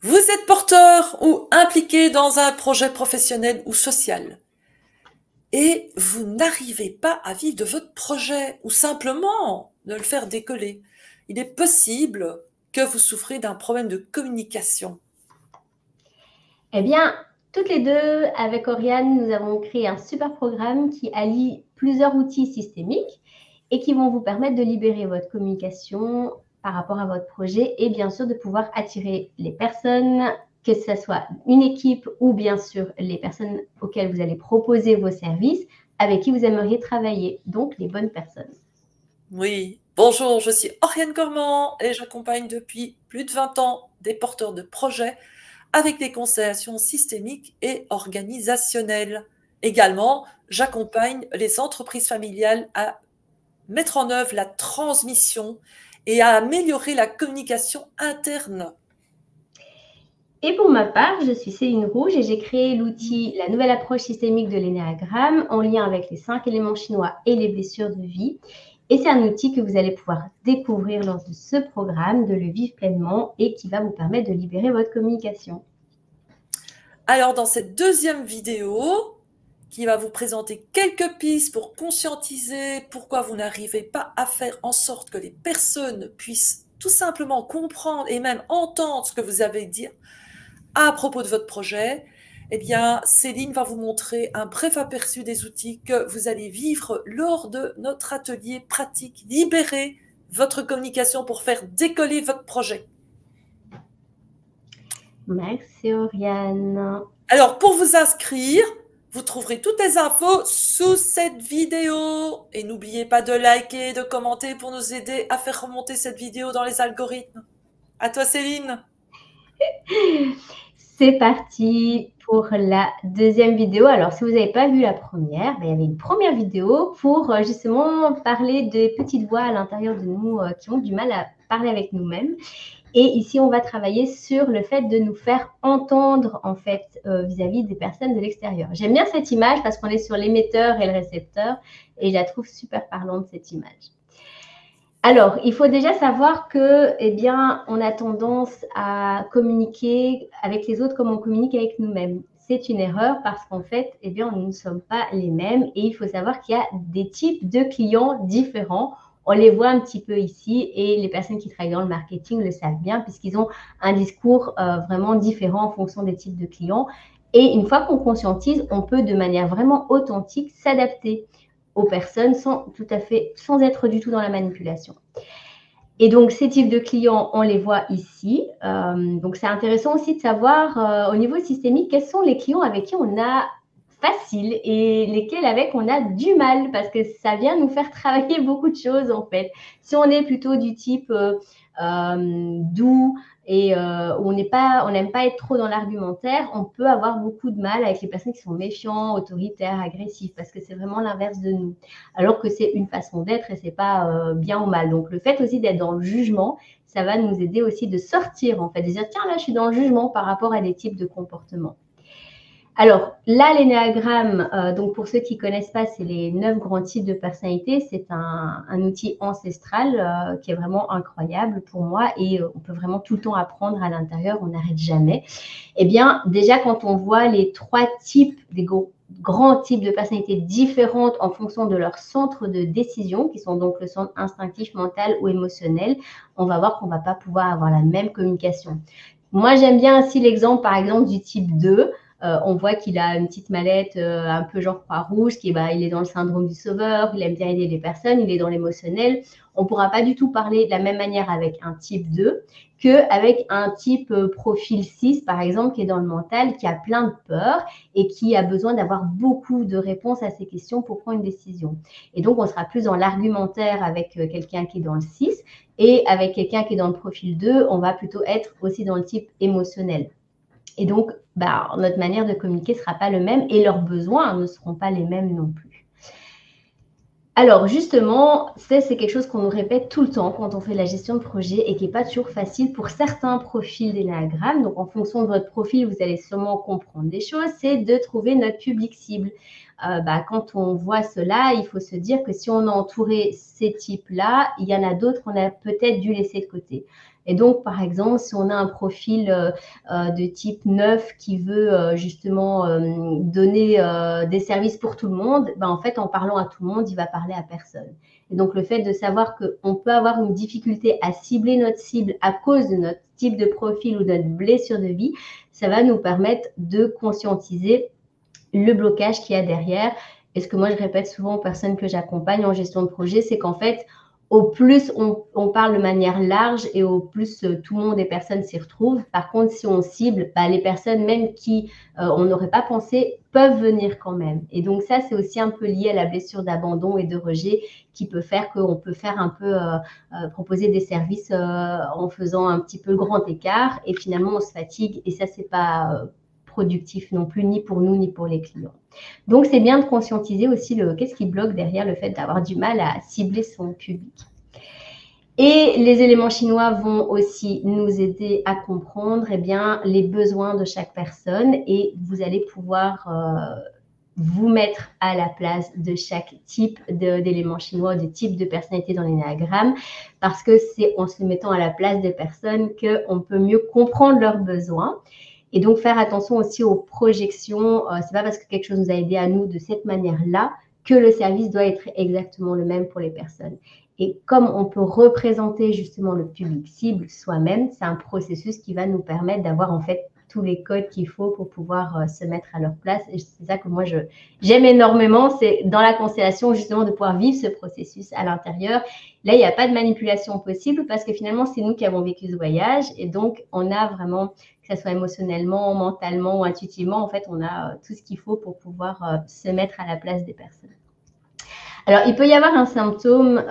Vous êtes porteur ou impliqué dans un projet professionnel ou social et vous n'arrivez pas à vivre de votre projet ou simplement de le faire décoller. Il est possible que vous souffrez d'un problème de communication. Eh bien, toutes les deux, avec Oriane, nous avons créé un super programme qui allie plusieurs outils systémiques et qui vont vous permettre de libérer votre communication par rapport à votre projet et bien sûr de pouvoir attirer les personnes, que ce soit une équipe ou bien sûr les personnes auxquelles vous allez proposer vos services, avec qui vous aimeriez travailler, donc les bonnes personnes. Oui, bonjour, je suis Oriane Cormand et j'accompagne depuis plus de 20 ans des porteurs de projets avec des constellations systémiques et organisationnelles. Également, j'accompagne les entreprises familiales à mettre en œuvre la transmission et à améliorer la communication interne. Et pour ma part, je suis Céline Rouge et j'ai créé l'outil La nouvelle approche systémique de l'énéagramme en lien avec les 5 éléments chinois et les blessures de vie. Et c'est un outil que vous allez pouvoir découvrir lors de ce programme, de le vivre pleinement et qui va vous permettre de libérer votre communication. Alors, dans cette deuxième vidéo, qui va vous présenter quelques pistes pour conscientiser pourquoi vous n'arrivez pas à faire en sorte que les personnes puissent tout simplement comprendre et même entendre ce que vous avez à dire à propos de votre projet, eh bien, Céline va vous montrer un bref aperçu des outils que vous allez vivre lors de notre atelier pratique. Libérer votre communication pour faire décoller votre projet. Merci Oriane. Alors, pour vous inscrire, vous trouverez toutes les infos sous cette vidéo. Et n'oubliez pas de liker, de commenter pour nous aider à faire remonter cette vidéo dans les algorithmes. À toi, Céline. C'est parti pour la deuxième vidéo. Alors, si vous n'avez pas vu la première, il y avait une première vidéo pour justement parler des petites voix à l'intérieur de nous qui ont du mal à parler avec nous-mêmes. Et ici, on va travailler sur le fait de nous faire entendre en fait vis-à-vis des personnes de l'extérieur. J'aime bien cette image parce qu'on est sur l'émetteur et le récepteur et je la trouve super parlante cette image. Alors, il faut déjà savoir que, eh bien, on a tendance à communiquer avec les autres comme on communique avec nous-mêmes. C'est une erreur parce qu'en fait, eh bien, nous ne sommes pas les mêmes et il faut savoir qu'il y a des types de clients différents. On les voit un petit peu ici et les personnes qui travaillent dans le marketing le savent bien puisqu'ils ont un discours vraiment différent en fonction des types de clients. Et une fois qu'on conscientise, on peut de manière vraiment authentique s'adapter aux personnes sans être du tout dans la manipulation. Et donc, ces types de clients, on les voit ici. Donc, c'est intéressant aussi de savoir au niveau systémique quels sont les clients avec qui on a facile et lesquels avec on a du mal parce que ça vient nous faire travailler beaucoup de choses en fait. Si on est plutôt du type doux et on n'aime pas être trop dans l'argumentaire, on peut avoir beaucoup de mal avec les personnes qui sont méfiants, autoritaires, agressifs parce que c'est vraiment l'inverse de nous. Alors que c'est une façon d'être et c'est pas bien ou mal. Donc le fait aussi d'être dans le jugement, ça va nous aider aussi de sortir en fait, de dire tiens là je suis dans le jugement par rapport à des types de comportements. Alors là, l'énéagramme, donc pour ceux qui ne connaissent pas, c'est les 9 grands types de personnalité. C'est un outil ancestral qui est vraiment incroyable pour moi et on peut vraiment tout le temps apprendre à l'intérieur, on n'arrête jamais. Eh bien, déjà quand on voit les 3 types, des grands types de personnalités différentes en fonction de leur centre de décision, qui sont donc le centre instinctif, mental ou émotionnel, on va voir qu'on ne va pas pouvoir avoir la même communication. Moi, j'aime bien aussi l'exemple, par exemple, du type 2. On voit qu'il a une petite mallette un peu genre Croix-Rouge, il est dans le syndrome du sauveur, il aime bien aider les personnes, il est dans l'émotionnel. On ne pourra pas du tout parler de la même manière avec un type 2 qu'avec un type profil 6, par exemple, qui est dans le mental, qui a plein de peurs et qui a besoin d'avoir beaucoup de réponses à ces questions pour prendre une décision. Et donc, on sera plus dans l'argumentaire avec quelqu'un qui est dans le 6 et avec quelqu'un qui est dans le profil 2, on va plutôt être aussi dans le type émotionnel. Et donc, notre manière de communiquer ne sera pas le même et leurs besoins ne seront pas les mêmes non plus. Alors justement, c'est quelque chose qu'on nous répète tout le temps quand on fait la gestion de projet et qui n'est pas toujours facile pour certains profils d'énéagramme. Donc en fonction de votre profil, vous allez sûrement comprendre des choses, c'est de trouver notre public cible. quand on voit cela, il faut se dire que si on a entouré ces types-là, il y en a d'autres qu'on a peut-être dû laisser de côté. Et donc, par exemple, si on a un profil de type 9 qui veut justement donner des services pour tout le monde, en fait, en parlant à tout le monde, il va parler à personne. Et donc, le fait de savoir qu'on peut avoir une difficulté à cibler notre cible à cause de notre type de profil ou de notre blessure de vie, ça va nous permettre de conscientiser le blocage qu'il y a derrière. Et ce que moi, je répète souvent aux personnes que j'accompagne en gestion de projet, c'est qu'en fait, au plus on parle de manière large et au plus tout le monde et personnes s'y retrouvent. Par contre, si on cible, les personnes même qui on n'aurait pas pensé peuvent venir quand même. Et donc ça, c'est aussi un peu lié à la blessure d'abandon et de rejet qui peut faire qu'on peut faire un peu proposer des services en faisant un petit peu le grand écart et finalement on se fatigue et ça, c'est pas productif non plus, ni pour nous, ni pour les clients. Donc, c'est bien de conscientiser aussi qu'est-ce qui bloque derrière le fait d'avoir du mal à cibler son public. Et les éléments chinois vont aussi nous aider à comprendre les besoins de chaque personne et vous allez pouvoir vous mettre à la place de chaque type d'éléments chinois, de type de personnalité dans l'énéagramme, parce que c'est en se mettant à la place des personnes qu'on peut mieux comprendre leurs besoins. Et donc, faire attention aussi aux projections. C'est pas parce que quelque chose nous a aidé à nous de cette manière-là que le service doit être exactement le même pour les personnes. Et comme on peut représenter justement le public cible soi-même, c'est un processus qui va nous permettre d'avoir en fait tous les codes qu'il faut pour pouvoir se mettre à leur place. Et c'est ça que moi, j'aime énormément. C'est dans la constellation justement de pouvoir vivre ce processus à l'intérieur. Là, il n'y a pas de manipulation possible parce que finalement, c'est nous qui avons vécu ce voyage. Et donc, on a vraiment, que ce soit émotionnellement, mentalement ou intuitivement, en fait, on a tout ce qu'il faut pour pouvoir se mettre à la place des personnes. Alors, il peut y avoir un symptôme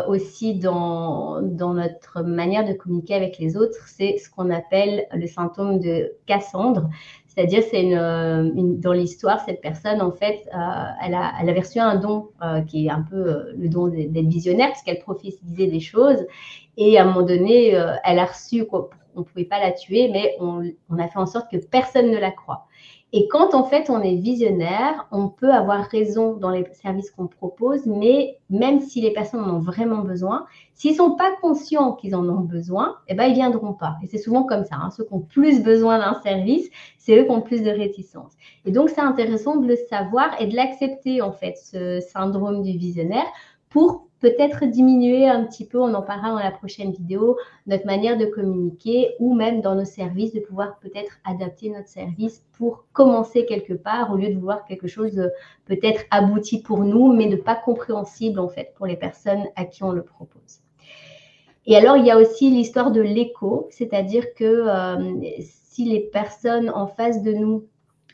aussi dans notre manière de communiquer avec les autres, c'est ce qu'on appelle le symptôme de Cassandre. C'est-à-dire, c'est dans l'histoire, cette personne, en fait, elle avait reçu un don qui est un peu le don d'être visionnaire, puisqu'elle prophétisait des choses. Et à un moment donné, elle a reçu, on ne pouvait pas la tuer, mais on a fait en sorte que personne ne la croie. Et quand, en fait, on est visionnaire, on peut avoir raison dans les services qu'on propose, mais même si les personnes en ont vraiment besoin, s'ils ne sont pas conscients qu'ils en ont besoin, ils ne viendront pas. Et c'est souvent comme ça. Ceux qui ont plus besoin d'un service, c'est eux qui ont plus de réticence. Et donc, c'est intéressant de le savoir et de l'accepter, en fait, ce syndrome du visionnaire, pour peut-être diminuer un petit peu, on en parlera dans la prochaine vidéo, notre manière de communiquer ou même dans nos services, de pouvoir peut-être adapter notre service pour commencer quelque part au lieu de vouloir quelque chose de peut-être abouti pour nous, mais de pas compréhensible en fait pour les personnes à qui on le propose. Et alors, il y a aussi l'histoire de l'écho, c'est-à-dire que si les personnes en face de nous,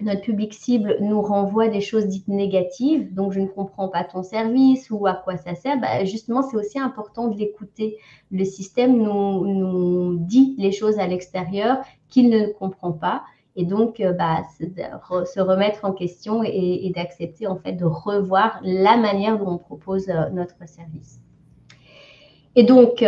notre public cible nous renvoie des choses dites négatives, donc je ne comprends pas ton service ou à quoi ça sert, justement, c'est aussi important de l'écouter. Le système nous dit les choses à l'extérieur qu'il ne comprend pas. Et donc, se remettre en question et d'accepter, en fait, de revoir la manière dont on propose notre service. Et donc,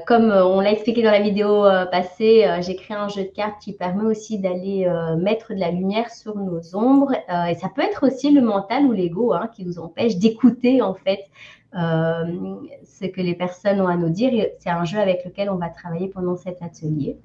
comme on l'a expliqué dans la vidéo passée, j'ai créé un jeu de cartes qui permet aussi d'aller mettre de la lumière sur nos ombres. Et ça peut être aussi le mental ou l'ego qui nous empêche d'écouter en fait ce que les personnes ont à nous dire. C'est un jeu avec lequel on va travailler pendant cet atelier.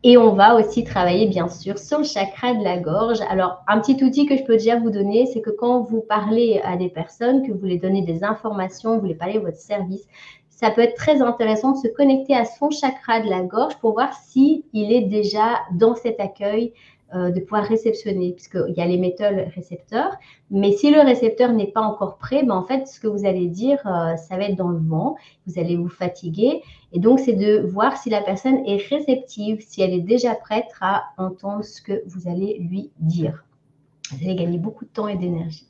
Et on va aussi travailler, bien sûr, sur le chakra de la gorge. Alors, un petit outil que je peux déjà vous donner, c'est que quand vous parlez à des personnes, que vous les donnez des informations, vous voulez parler de votre service, ça peut être très intéressant de se connecter à son chakra de la gorge pour voir s'il est déjà dans cet accueil, de pouvoir réceptionner, puisqu'il y a l'émetteur, le récepteur. Mais si le récepteur n'est pas encore prêt, en fait, ce que vous allez dire, ça va être dans le vent, vous allez vous fatiguer. Et donc, c'est de voir si la personne est réceptive, si elle est déjà prête à entendre ce que vous allez lui dire. Vous allez gagner beaucoup de temps et d'énergie.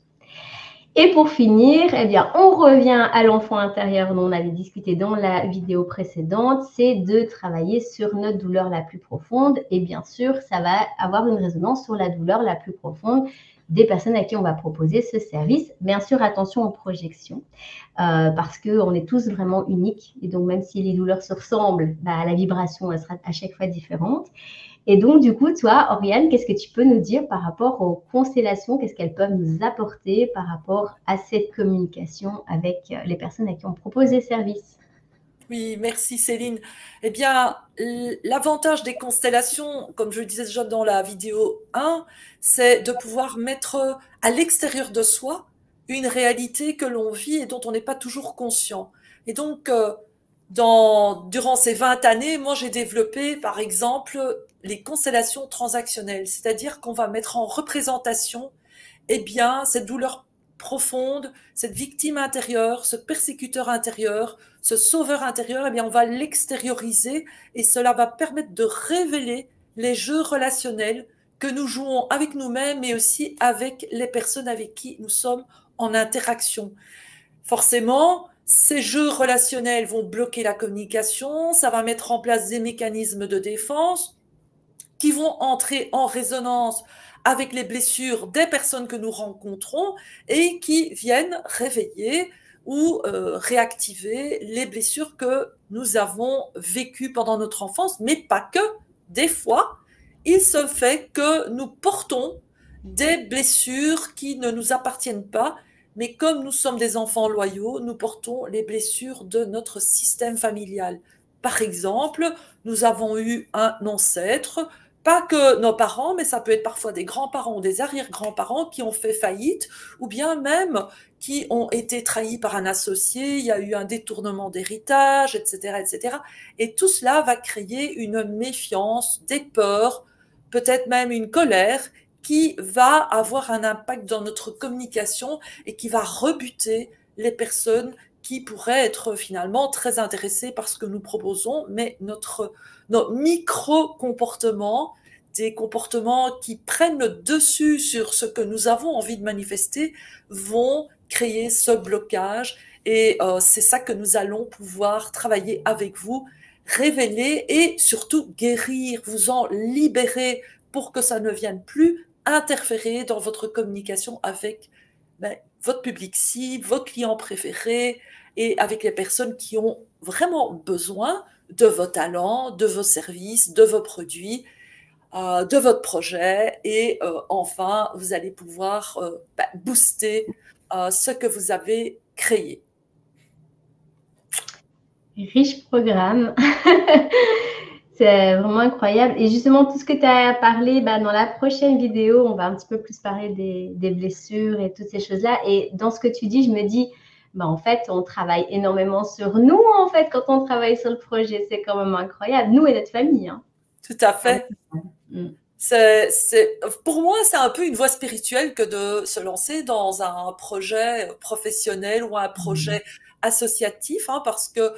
Et pour finir, on revient à l'enfant intérieur dont on avait discuté dans la vidéo précédente, c'est de travailler sur notre douleur la plus profonde. Et bien sûr, ça va avoir une résonance sur la douleur la plus profonde des personnes à qui on va proposer ce service. Bien sûr, attention aux projections, parce qu'on est tous vraiment uniques. Et donc, même si les douleurs se ressemblent, la vibration elle sera à chaque fois différente. Et donc, du coup, toi, Oriane, qu'est-ce que tu peux nous dire par rapport aux constellations? Qu'est-ce qu'elles peuvent nous apporter par rapport à cette communication avec les personnes à qui on propose des services? Oui, merci Céline. Eh bien, l'avantage des constellations, comme je le disais déjà dans la vidéo 1, c'est de pouvoir mettre à l'extérieur de soi une réalité que l'on vit et dont on n'est pas toujours conscient. Et donc, durant ces 20 années, moi, j'ai développé, par exemple, les constellations transactionnelles, c'est-à-dire qu'on va mettre en représentation, eh bien, cette douleur profonde, cette victime intérieure, ce persécuteur intérieur, ce sauveur intérieur, eh bien, on va l'extérioriser et cela va permettre de révéler les jeux relationnels que nous jouons avec nous-mêmes, mais aussi avec les personnes avec qui nous sommes en interaction. Forcément, ces jeux relationnels vont bloquer la communication, ça va mettre en place des mécanismes de défense qui vont entrer en résonance avec les blessures des personnes que nous rencontrons et qui viennent réveiller ou réactiver les blessures que nous avons vécues pendant notre enfance, mais pas que. Des fois, il se fait que nous portons des blessures qui ne nous appartiennent pas, mais comme nous sommes des enfants loyaux, nous portons les blessures de notre système familial. Par exemple, nous avons eu un ancêtre, pas que nos parents, mais ça peut être parfois des grands-parents ou des arrière-grands-parents qui ont fait faillite, ou bien même qui ont été trahis par un associé, il y a eu un détournement d'héritage, etc., etc. Et tout cela va créer une méfiance, des peurs, peut-être même une colère qui va avoir un impact dans notre communication et qui va rebuter les personnes qui pourraient être finalement très intéressées par ce que nous proposons, mais nos micro-comportements, des comportements qui prennent le dessus sur ce que nous avons envie de manifester, vont créer ce blocage. Et c'est ça que nous allons pouvoir travailler avec vous, révéler et surtout guérir, vous en libérer pour que ça ne vienne plus interférer dans votre communication avec votre public cible, vos clients préférés et avec les personnes qui ont vraiment besoin de vos talents, de vos services, de vos produits, de votre projet. Et enfin, vous allez pouvoir booster ce que vous avez créé. Riche programme. C'est vraiment incroyable. Et justement, tout ce que tu as parlé, dans la prochaine vidéo, on va un petit peu plus parler des blessures et toutes ces choses-là. Et dans ce que tu dis, je me dis, en fait, on travaille énormément sur nous, en fait, quand on travaille sur le projet. C'est quand même incroyable. Nous et notre famille. Hein. Tout à fait. Pour moi, c'est un peu une voie spirituelle que de se lancer dans un projet professionnel ou un projet associatif, hein, parce que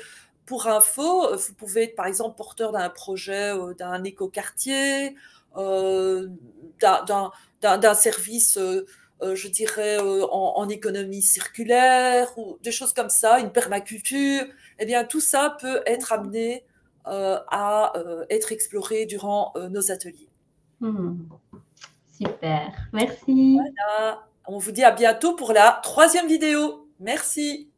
pour info, vous pouvez être par exemple porteur d'un projet, d'un écoquartier, d'un service, je dirais, en économie circulaire ou des choses comme ça, une permaculture. Eh bien, tout ça peut être amené à être exploré durant nos ateliers. Super, merci. Voilà. On vous dit à bientôt pour la 3e vidéo. Merci.